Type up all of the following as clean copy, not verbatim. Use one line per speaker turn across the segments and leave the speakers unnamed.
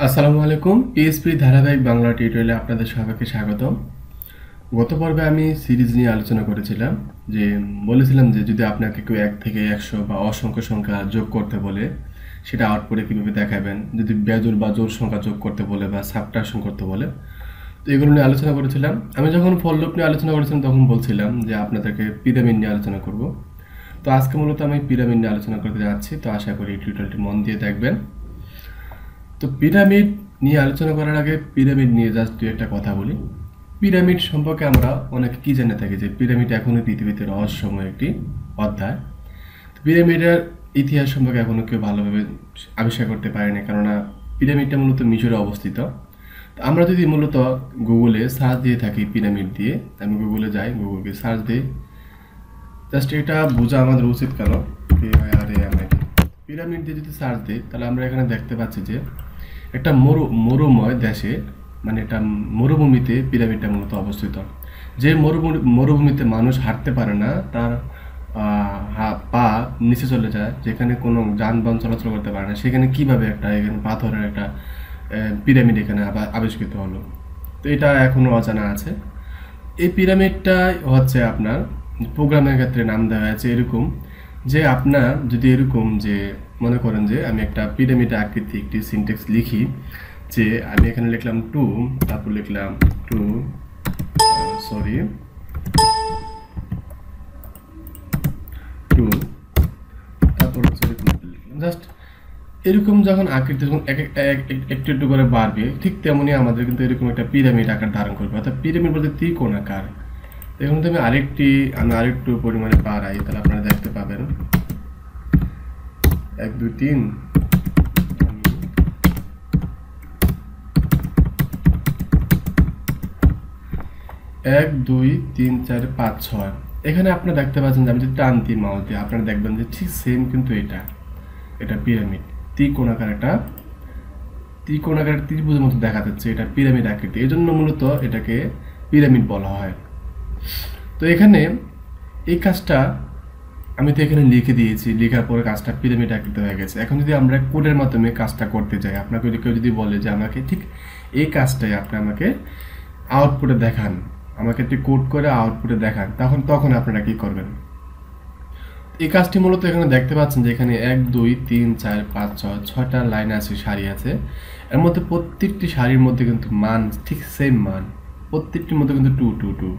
আসসালামু আলাইকুম। পিএসপি ধারাবাহিক বাংলা টিউটোরিয়ালে আপনাদের সবাইকে স্বাগতম। গত পর্বে আমি সিরিজ নিয়ে আলোচনা করেছিলাম, যে বলেছিলাম যে যদি আপনাকে কেউ 1 থেকে 100 বা অসংখ্য সংখ্যা যোগ করতে বলে সেটা আউটপুটে কীভাবে দেখাবেন, যদি বেজোড় বা জোড় সংখ্যা যোগ করতে বলে বা সাবট্রাকশন করতে বলে, তো এগুলো নিয়ে আলোচনা করেছিলাম। আমি যখন ফর লুপ নিয়ে আলোচনা করেছিলাম তখন বলছিলাম যে আপনাদেরকে পিরামিড নিয়ে আলোচনা করব। তো আজকে মূলত আমি পিরামিড নিয়ে আলোচনা করতে যাচ্ছি, তো আশা করি এই টিউটোরিয়ালটি মন দিয়ে দেখবেন। তো পিরামিড নিয়ে আলোচনা করার আগে পিরামিড নিয়ে জাস্ট দুই একটা কথা বলি। পিরামিড সম্পর্কে আমরা অনেকে কি জেনে থাকি যে পিরামিড এখনো পৃথিবীতে রহস্যময় একটি অধ্যায়। পিরামিডের ইতিহাস সম্পর্কে এখনো কেউ ভালোভাবে আবিষ্কার করতে পারেনি, কেননা পিরামিডটা মূলত মিশরে অবস্থিত। তো আমরা যদি মূলত গুগলে সার্চ দিয়ে থাকি পিরামিড দিয়ে, আমি গুগলে যাই, গুগলকে সার্চ দিই, জাস্ট এটা বোঝা আমাদের উচিত কেন পিরামিড দিয়ে যদি সার্চ দিই, তাহলে আমরা এখানে দেখতে পাচ্ছি যে একটা মরুময় দেশে, মানে এটা মরুভূমিতে পিরামিডটা মূলত অবস্থিত। যে মরুভূমিতে মানুষ হাঁটতে পারে না, তার পা নিচে চলে যায়, যেখানে কোনো যানবাহন চলাচল করতে পারে না, সেখানে কিভাবে একটা এখানে পাথরের একটা পিরামিড এখানে আবিষ্কৃত হলো। তো এটা এখনো অজানা আছে। এই পিরামিডটা হচ্ছে আপনার প্রোগ্রামের ক্ষেত্রে নাম দেওয়া হয়েছে এরকম, যে আপনার যদি এরকম যে মনে করেন যে আমি একটা পিরামিড আকৃতি একটি সিনট্যাক্স লিখি, যে আমি এখানে লিখলাম 2, তারপর লিখলাম 2 তারপর হচ্ছে জাস্ট এরকম যখন আকৃতি যখন একটু একটু করে বাড়বে, ঠিক তেমনই আমাদের কিন্তু এরকম একটা পিরামিড আকার ধারণ করবে, অর্থাৎ পিরামিড বলতে ত্রিকোণাকার। এখন তো আমি আরেকটু পরিমাণে বাড়াই, তাহলে আপনারা দেখতে পাবেন 1 2 3 1 2 3 4 5 6। এখানে আপনারা দেখতে পাচ্ছেন যে আমি যদি টান দিই মাউস দিয়ে, আপনারা দেখবেন যে ঠিক সেম কিন্তু এটা পিরামিড, ত্রিকোণাকার ত্রিভুজের মতো দেখা যাচ্ছে, এটা পিরামিড আকৃতি, এই জন্য মূলত এটাকে পিরামিড বলা হয়। তো এখানে এই কাজটা আমি তো এখানে লিখে দিয়েছি, লেখার পরে কাজটা পিরামিড আকৃতি হয়ে গেছে। এখন যদি আমরা কোডের মাধ্যমে কাজটা করতে যাই, আপনাকে কেউ যদি বলে যে আমাকে ঠিক এই কাজটাই আপনি আমাকে আউটপুটে দেখান, আমাকে একটি কোড করে আউটপুটে দেখান, তখন আপনারা কি করবেন? এই কাজটি মূলত এখানে দেখতে পাচ্ছেন যে এখানে 1 2 3 4 5 6 6টা লাইন আছে, সারি আছে। এর মধ্যে প্রত্যেকটি সারির মধ্যে কিন্তু মান ঠিক সেম মান, প্রত্যেকটির মধ্যে কিন্তু 2 2 2,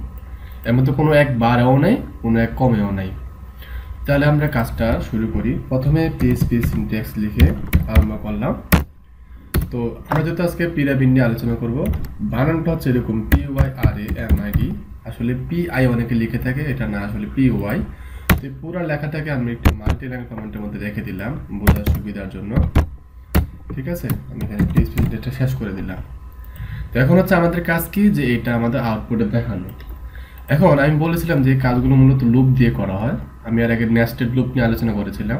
এর মধ্যে কোনো এক বাড়াও নাই, কোনো এক কমেও নাই। তাহলে আমরা কাজটা শুরু করি। প্রথমে পিএইচপি সিনট্যাক্স লিখে আরম্ভ করলাম। তো আমরা যেহেতু আজকে পিরামিড নিয়ে আলোচনা করব, বানানটা হচ্ছে এরকম PYRAMID, আসলে PI অনেকে লিখে থাকে, এটা না, আসলে PY। তো পুরো লেখাটাকে আমি একটি মাল্টিলাইন কমেন্টের মধ্যে রেখে দিলাম বোঝার সুবিধার জন্য। ঠিক আছে, আমি এখানে পিএইচপি সিনট্যাক্সটা শেষ করে দিলাম। তো এখন হচ্ছে আমাদের কাজ কি, যে এটা আমাদের আউটপুটে দেখানো। এখন আমি বলেছিলাম যে কাজগুলো মূলত লুপ দিয়ে করা হয়, আমি এর আগে নেস্টেড লুপ নিয়ে আলোচনা করেছিলাম।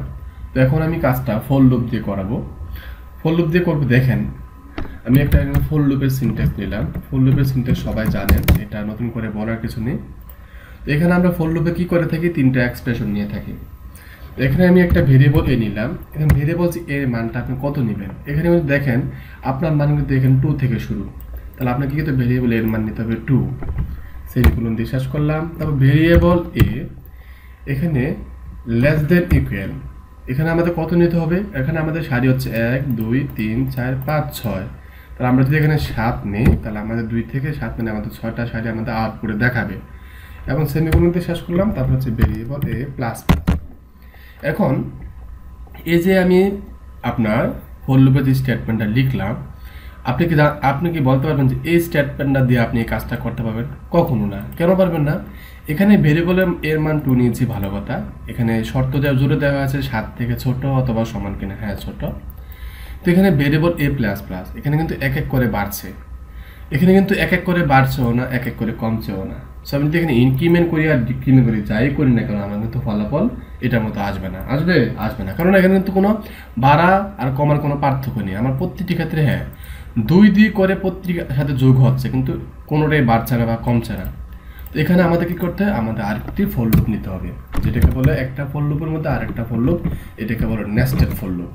তো এখন আমি কাজটা ফর লুপ দিয়ে করাবো। ফর লুপ দিয়ে করবো, দেখেন আমি একটা ফর লুপের সিনট্যাক্স নিলাম। ফর লুপের সিনট্যাক্স সবাই জানেন, এটা নতুন করে বলার কিছু নেই। তো এখানে আমরা ফর লুপে কি করে থাকি, 3টা এক্সপ্রেশন নিয়ে থাকি। এখানে আমি একটা ভেরিয়েবল এ নিলাম, এখানে ভেরিয়েবল এর মানটা আপনি কত নেবেন, এখানে দেখেন আপনার মান কিন্তু এখানে 2 থেকে শুরু, তাহলে আপনাকে কিন্তু ভেরিয়েবল এর মান নিতে হবে 2, সেমিকোলন দিয়ে শেষ করলাম। তারপর ভেরিয়েবল এ এখানে লেস দেন ইকুয়াল, এখানে আমাদের কত নিতে হবে, এখানে আমাদের সারি হচ্ছে 1 2 3 4 5 6, তাহলে আমরা যদি এখানে 7 নিই, তাহলে আমাদের 2 থেকে 7 মানে আমাদের 6টা সারি আমাদের আউটপুটে দেখাবে, এবং সেমিকোলন দিয়ে শেষ করলাম। তারপর হচ্ছে ভেরিয়েবল এ প্লাস। এখন এই যে আমি আপনার ফর লুপের যে স্টেটমেন্টটা লিখলাম, আপনি কি বলতে পারবেন যে এই স্টেটমেন্টটা দিয়ে আপনি এই কাজটা করতে পারবেন? কখনো না। কেন পারবেন না? এখানে ভেরিয়েবল এর মান 2 নিয়েছি, ভালো কথা। এখানে শর্ত জুড়ে দেওয়া আছে 7 থেকে ছোট অথবা সমান কিনা, হ্যাঁ ছোট। তো এখানে ভেরিয়েবল এ প্লাস প্লাস, এখানে কিন্তু এক এক করে বাড়ছে, এখানে কিন্তু এক এক করে বাড়ছেও না, এক এক করে কমছেও না। সো আমি যদি এখানে ইনক্রিমেন্ট করি আর ডিক্রিমেন্ট করি, যাই করি না কেন, আমার কিন্তু ফলাফল এটার মতো আসবে না, কারণ এখানে কিন্তু কোনো বাড়া আর কমার কোনো পার্থক্য নেই। আমার প্রত্যেকটি ক্ষেত্রে হ্যাঁ 2 করে প্রত্যেকটির সাথে যোগ হচ্ছে, কিন্তু কোনোটাই বাড়ছে না বা কমছে না। তো এখানে আমাদের কি করতে হয়, আমাদের আরেকটি ফর লুপ নিতে হবে, যেটাকে বলে একটা ফর লুপের মধ্যে আরেকটা ফর লুপ, এটাকে বলে নেস্টেড ফর লুপ।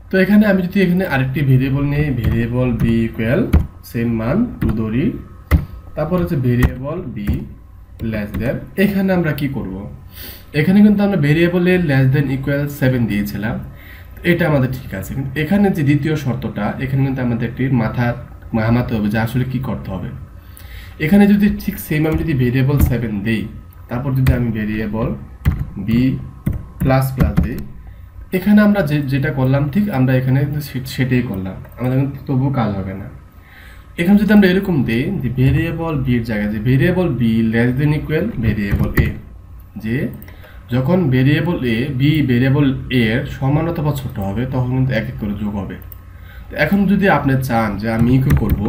তো এখানে আমি যদি এখানে আরেকটি ভেরিয়েবল নিই, ভেরিয়েবল বি ইকুয়াল সেম মান 2 ধরি, তারপর হচ্ছে ভেরিয়েবল বি লেস দেন, এখানে আমরা কি করব, এখানে কিন্তু আমরা ভেরিয়েবলের লেস দেন ইকুয়াল 7 দিয়েছিলাম, এটা আমাদের ঠিক আছে। কিন্তু এখানে যে দ্বিতীয় শর্তটা, এখানে কিন্তু আমাদের একটি মাথাতে হবে যে আসলে কি করতে হবে। এখানে যদি ঠিক সেম আমি যদি ভেরিয়েবল 7 দেই, তারপর যদি আমি ভেরিয়েবল বি প্লাস প্লাস দিই, এখানে আমরা যেটা করলাম ঠিক আমরা এখানে সেটাই করলাম, আমাদের কিন্তু তবুও কাজ হবে না। এখানে যদি আমরা এরকম দিই যে ভেরিয়েবল বির জায়গায় যে variable B less than equal variable A, যে যখন variable A B variable A এর সমান অথবা ছোট হবে তখন কিন্তু এক এক করে যোগ হবে। তো এখন যদি আপনি চান যে আমি ইকু করব,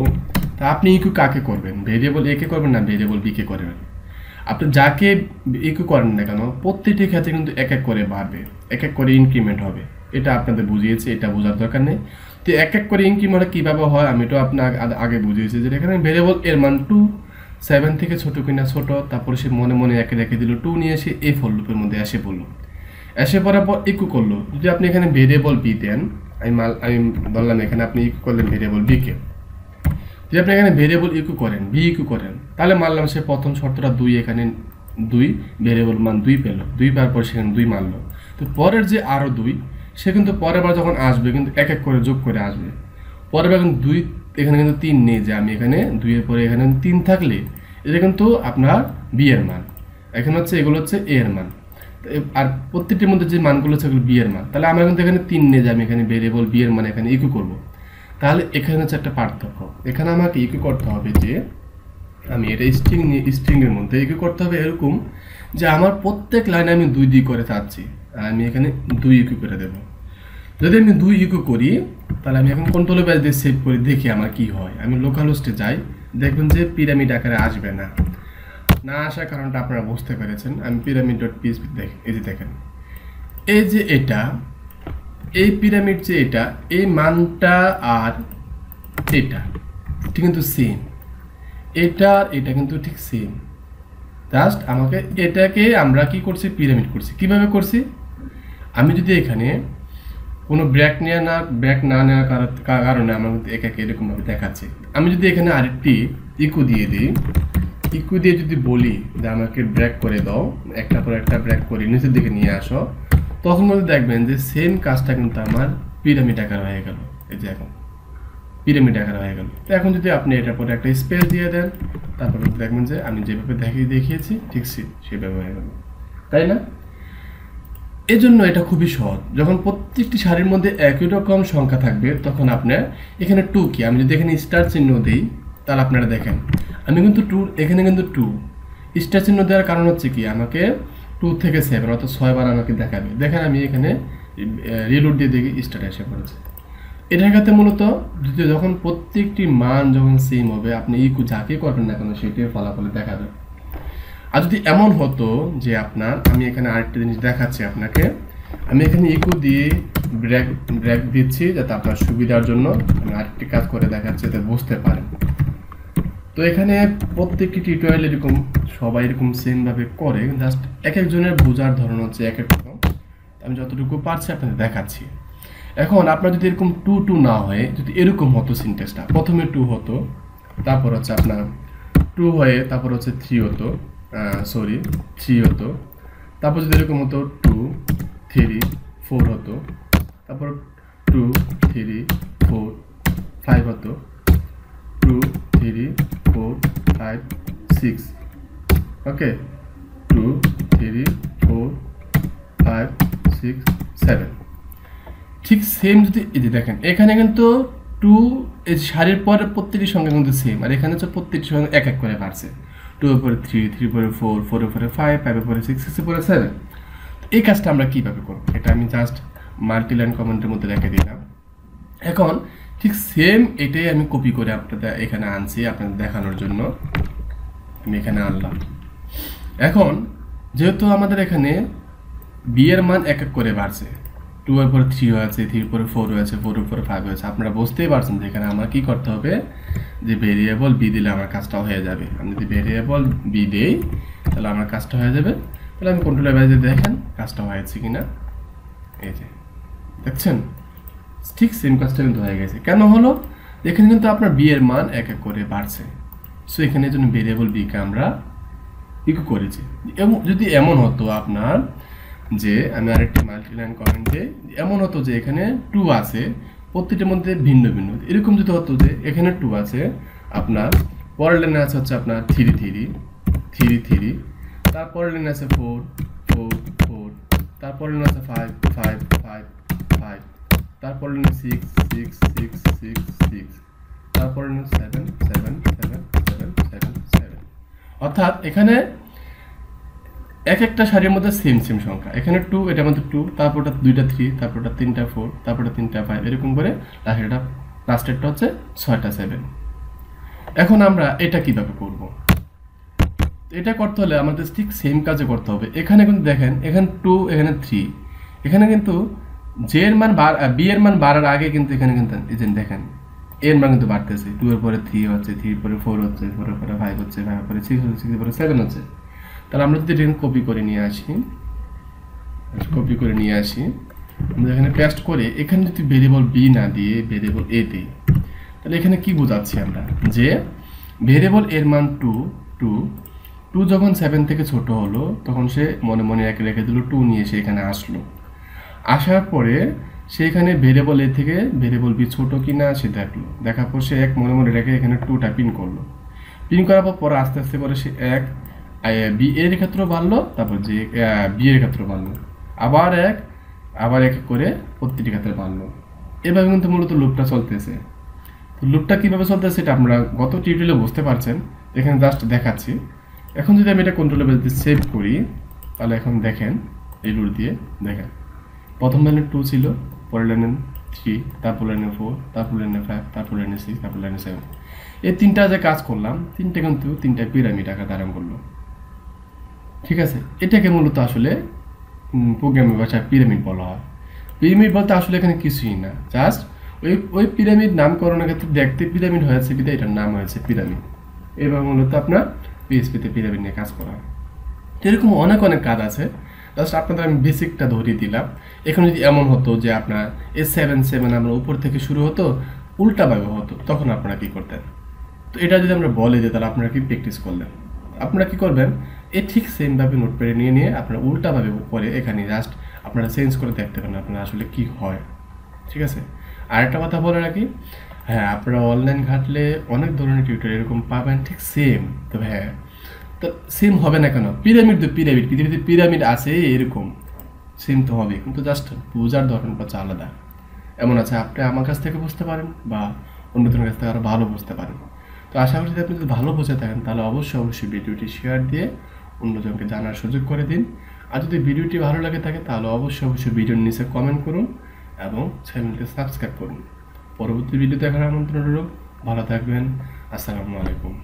তা আপনি ইকু কাকে করবেন, ভেরিয়েবল এ কে করবেন না ভেরিয়েবল বি কে করবেন। আপনি যাকে ইকু করেন না কেন প্রত্যেকটি ক্ষেত্রে কিন্তু এক এক করে বাড়বে, এক এক করে ইনক্রিমেন্ট হবে। এটা আপনাদের বুঝিয়েছি, এটা বোঝার দরকার নেই। তো এক এক করে ইনক্রিমেন্ট কীভাবে হয় আমি তো আপনার আগে বুঝিয়েছি, যে এখানে ভেরিয়েবল এর মান 2 7 থেকে ছোটো কিনা ছোট, তারপরে সে মনে মনে একে রেখে দিল, 2 নিয়ে এসে এই ফর লুপের মধ্যে এসে পড়লো, এসে পড়ার পর ইকু করলো। যদি আপনি এখানে ভেরিয়েবল বি দেন, আমি বললাম এখানে আপনি ইকু করলেন ভেরিয়েবল বি কে, যদি আপনি এখানে ভেরিয়েবল ইকু করেন বি ইকু করেন, তাহলে মানলাম সে প্রথম শর্তটা 2, এখানে 2 ভেরিয়েবল মান 2 পেল, 2 পাওয়ার পর সেখানে 2 মানলো। তো পরের যে আরও 2, সে কিন্তু পরের বার যখন আসবে কিন্তু এক এক করে যোগ করে আসবে। পরের বার কিন্তু 2, এখানে কিন্তু 3 নেই, যে আমি এখানে 2 এর পরে এখানে 3 থাকলে এটা কিন্তু আপনার বি এর মান, এখানে হচ্ছে এগুলো হচ্ছে এ এর মান, আর প্রত্যেকটির মধ্যে যে মানগুলো হচ্ছে এগুলো বি এর মান। তাহলে আমরা কিন্তু এখানে 3 নিয়ে যে আমি এখানে ভেরিয়েবল বি এর মান এখানে ইকু করব, তাহলে এখানে হচ্ছে একটা পার্থক্য। এখানে আমাকে ইকু করতে হবে যে আমি এটা স্ট্রিংয়ের মধ্যে ইকু করতে হবে এরকম যে আমার প্রত্যেক লাইনে আমি 2 2 করে চাচ্ছি, আর আমি এখানে 2 ইকু করে দেব। যদি আমি 2 ইকু করি, তাহলে আমি এখন কন্ট্রোল ব্যাস দিয়ে সেভ করে দেখি আমার কি হয়। আমি লোকাল হোস্টে যাই, দেখবেন যে পিরামিড আকারে আসবে না, না আসার কারণটা আপনারা বুঝতে পেরেছেন। আমি pyramid.php দেখেন, এই যে দেখেন, এই যে এটা, এই পিরামিড যে এটা, এই মানটা আর এটা ঠিক কিন্তু সেম, এটা আর এটা কিন্তু ঠিক সেম। জাস্ট আমাকে এটাকে আমরা কি করছি, পিরামিড করছি। কিভাবে করছি, আমি যদি এখানে কোনো ব্রেক না নেওয়ার কারণে আমার একাকে এরকমভাবে দেখাচ্ছে। আমি যদি এখানে আরেকটি ইকু দিয়ে দিই, ইকু দিয়ে যদি বলি যে আমাকে ব্রেক করে দাও, একটা পর একটা ব্রেক করে নিচের দিকে নিয়ে আসো, তখন কিন্তু দেখবেন যে সেম কাজটা কিন্তু আমার পিরামিড আকার হয়ে গেল। এই যে এখন পিরামিড আকার হয়ে গেল। তো এখন যদি আপনি এটার পরে একটা স্পেস দিয়ে দেন, তারপর দেখবেন যে আমি যেভাবে দেখিয়েছি ঠিক সেভাবে হয়ে গেল, তাই না? এজন্য এটা খুবই সহজ। যখন প্রত্যেকটি সারির মধ্যে একই রকম সংখ্যা থাকবে, তখন আপনার এখানে 2 কি, আমি যদি এখানে স্টার চিহ্ন দিই, তাহলে আপনারা দেখেন আমি কিন্তু 2, এখানে কিন্তু 2 স্টার চিহ্ন দেওয়ার কারণ হচ্ছে কি, আমাকে 2 থেকে 7 অর্থাৎ 6 বার আমাকে দেখাবে। দেখেন আমি এখানে রিলোড দিয়ে দেখি স্টার এসে পড়েছে। এটার ক্ষেত্রে মূলত যখন প্রত্যেকটি মান যখন সেম হবে, আপনি ইকু যাকে করবেন না কেন সেটির ফলাফলে দেখাবে। আর যদি এমন হতো যে আপনার, আমি এখানে আরেকটা জিনিস দেখাচ্ছি আপনাকে, আমি এখানে ইকু দিয়ে ব্রেক দিচ্ছি যাতে আপনার সুবিধার জন্য আমি আরেকটি কাজ করে দেখাচ্ছি যাতে বুঝতে পারেন। তো এখানে প্রত্যেকটি টিউটোরিয়াল এরকম সবাই এরকম সেমভাবে করে, জাস্ট এক একজনের বোঝার ধরন হচ্ছে এক এক রকম। আমি যতটুকু পারছি আপনাদের দেখাচ্ছি। এখন আপনার যদি এরকম 2 2 না হয়ে যদি এরকম হতো সিনট্যাক্সটা, প্রথমে 2 হতো, তারপর হচ্ছে আপনার 2 হয়ে তারপর হচ্ছে 3 হতো, 3 হতো, তারপর যদি এরকম হতো 2 3 4 হতো, তারপর 2 3 4 5 হতো, 2 3 4 5 6, ওকে, 2 3 4 5 6 7। ঠিক সেম যদি এই যে দেখেন এখানে কিন্তু 2 এই সারির পরে প্রত্যেকটি সংখ্যা কিন্তু সেম, আর এখানে হচ্ছে প্রত্যেকটি সংখ্যা এক এক করে বাড়ছে। 2 এর পরে 3 3 এর পরে 4 4 এর পরে 5 5 এর পরে 6 6 এর পরে 7। এই কাজটা আমরা কিভাবে করব, এটা আমি জাস্ট মাল্টিলাইন কমেন্টের মধ্যে রেখে দিলাম। এখন ঠিক সেম এটাই আমি কপি করে আপনাদের এখানে আনছি আপনাদের দেখানোর জন্য, আমি এখানে আনলাম। এখন যেহেতু আমাদের এখানে বি এর মান এক এক করে বাড়ছে, 2 এর পরে 3 হয়েছে, 3 এর পরে 4 হয়েছে, 4 এর পরে 5 হয়েছে, আপনারা বুঝতেই পারছেন যে এখানে আমার কি করতে হবে, যে ভেরিয়েবল বি দিলে আমার কাজটা হয়ে যাবে। আমি যদি ভেরিয়েবল বি দেই তাহলে আমার কাজটা হয়ে যাবে। তাহলে আমি কন্ট্রোলের বাইরে দেখেন কাজটা হয়েছে কিনা, এই যে দেখছেন ঠিক সেম কাজটা কিন্তু হয়ে গেছে। কেন হলো? এখানে কিন্তু আপনার বি এর মান এক এক করে বাড়ছে। সো এখানে জন্য ভেরিয়েবল বিকে আমরা ইকো করেছি। এবং যদি এমন হতো আপনার যে আমি আরেকটি মাল্টিলাইন কমেন্টে এমন হতো যে এখানে 2 আছে, প্রত্যেকটার মধ্যে ভিন্ন ভিন্ন, এরকম যদি হতো যে এখানে 2 আছে, আপনার পরের লাইনে আছে হচ্ছে আপনার 3 3 3 3, তারপরের লাইনে আছে 4 4 4, তারপরের লাইনে আছে 5 5 5 5, তারপরের লাইনে 6 6 6 6 6, তারপরের লাইনে 7 7 7 7 7 7। অর্থাৎ এখানে এক একটা সারির মধ্যে সেম সেম সংখ্যা। এখানে 2, এটার মধ্যে 2, তারপরটা 2টা 3, তারপরটা 3টা 4, তারপরটা 3টা 5, এরকম করে লাস্টেরটা হচ্ছে 6টা 7। এখন আমরা এটা কিভাবে করব? এটা করতে হলে আমাদের ঠিক সেম কাজে করতে হবে। এখানে কিন্তু দেখেন, এখানে 2, এখানে 3, এখানে কিন্তু জে এর মান বি এর মান বাড়ার আগে কিন্তু এখানে কিন্তু এই যে দেখেন এর মান কিন্তু বাড়তেছে। 2 এর পরে 3 হচ্ছে, 3 এর পরে 4 হচ্ছে, 4 এর পরে 5 হচ্ছে, 5 এর পরে 6 হচ্ছে, 6 এর পরে 7 হচ্ছে। তাহলে আমরা যদি এটা কপি করে নিয়ে আসি, আমরা এখানে পেস্ট করে এখানে যদি ভেরিয়েবল বি না দিয়ে ভেরিয়েবল এ দিই, তাহলে এখানে কি বোঝাচ্ছি আমরা যে ভেরিয়েবল এর মান 2 যখন 7 থেকে ছোট হলো তখন সে মনে মনে এক রেখে দিল, 2 নিয়ে সে এখানে আসলো। আসার পরে সেখানে ভেরিয়েবল এ থেকে ভেরিয়েবল বি ছোট কিনা সে দেখলো, দেখার পর সে এক মনে মনে রেখে এখানে 2টা পিন করলো। পিন করার পর আস্তে আস্তে করে সে এক বি এর ক্ষেত্রেও বাড়লো, তারপর যে বি এর ক্ষেত্রেও বাড়লো, আবার এক করে প্রতিটি ক্ষেত্রে বাড়লো। এভাবে কিন্তু মূলত লুপটা চলতেছে। তো লুপটা কীভাবে চলতেছে সেটা আমরা গত টিউটোরিয়ালে বুঝতে পারছেন, এখানে জাস্ট দেখাচ্ছি। এখন যদি আমি এটা কন্ট্রোল লেভেল দিয়ে সেভ করি, তাহলে এখন দেখেন এই লুপ দিয়ে দেখেন প্রথম লাইনে 2 ছিল, পরের লাইনে 3, তারপর লাইনে 4, তারপর লাইনে 5, তারপর লাইনে 6, তারপর লাইনে 7। এই 3টা যে কাজ করলাম, 3টা কিন্তু 3টা পিরামিড আকার ধারণ করলো। ঠিক আছে, এটাকে মূলত আসলে প্রোগ্রামিং ভাষায় পিরামিড বলা হয়। পিরামিড বলতে আসলে এখানে কিছুই না, জাস্ট ওই পিরামিড নামকরণের ক্ষেত্রে দেখতে পিরামিড হয়েছে বিধায় এটার নাম হয়েছে পিরামিড। এবার মূলত আপনার পিএইচপিতে পিরামিড নিয়ে কাজ করা হয়। এরকম অনেক কাজ আছে, জাস্ট আপনাদের আমি বেসিকটা ধরিয়ে দিলাম। এখন যদি এমন হতো যে আপনার S7 আমরা উপর থেকে শুরু হতো, উল্টাভাবে হতো, তখন আপনারা কি করতেন? তো এটা যদি আমরা বলে যে তাহলে আপনারা কি প্র্যাকটিস করলেন, আপনারা কি করবেন, ঠিক সেমভাবে নোটপ্যাডে নিয়ে আপনারা উল্টাভাবে করে এখানে জাস্ট আপনারা চেঞ্জ করে দেখতে পারেন আপনারা আসলে কি হয়। ঠিক আছে, আরেকটা কথা বলে রাখি, হ্যাঁ আপনারা অনলাইন ঘাটলে অনেক ধরনের টিউটোরিয়াল এরকম পাবেন ঠিক সেম। তবে হ্যাঁ, তো সেম হবে না কেন? পিরামিড তো পিরামিড, পৃথিবীতে পিরামিড আছে এরকম, সেম তো হবে, কিন্তু জাস্ট বোঝার ধরনটা হচ্ছে আলাদা। এমন আছে আপনি আমার কাছ থেকে বুঝতে পারেন বা অন্যজনের কাছ থেকে আরও ভালো বুঝতে পারেন। তো আশা করি যদি আপনি যদি ভালো বুঝে থাকেন তাহলে অবশ্যই ভিডিওটি শেয়ার দিয়ে অন্যজনকে জানার সুযোগ করে দিন। আর যদি ভিডিওটি ভালো লাগে থাকে তাহলে অবশ্যই ভিডিওর নিচে কমেন্ট করুন এবং চ্যানেলটি সাবস্ক্রাইব করুন। পরবর্তী ভিডিও দেখার আমন্ত্রণ রইল। ভালো থাকবেন। আসসালামু আলাইকুম।